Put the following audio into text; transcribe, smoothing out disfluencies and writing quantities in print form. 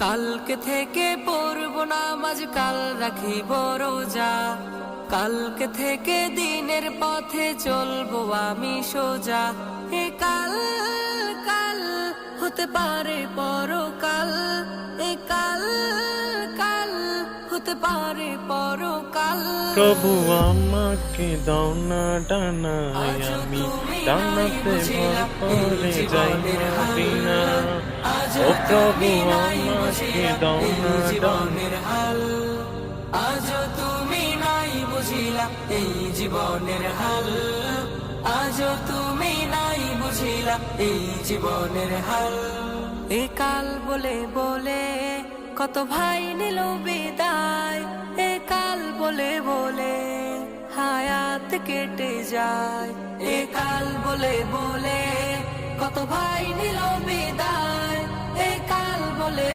কালকে থেকে পড়ব নামাজ, কাল রাখিব রোজা। কালকে থেকে দিনের পথে চলবো আমি সোজা। এ কাল কাল হতে পারে পরকাল, এ কাল কাল হতে পারে পরকাল। প্রভু আমাকে দাও না ডানায়, আমি ডানাতে ভর করে যাই মদিনা। ও প্রভু আমাকে দাও না ডানায়। হাল আজ তুমি নাই বুঝিলা এই জীবনের হাল, আজ তুমি নাই বুঝিলা এই জীবনের হাল। এ কাল বলে বলে কত ভাই নিল বিদায়, এ কাল বলে বলে হায়াত কেটে যায়। এ কাল বলে বলে কত ভাই নিল বিদায়, এ কাল বলে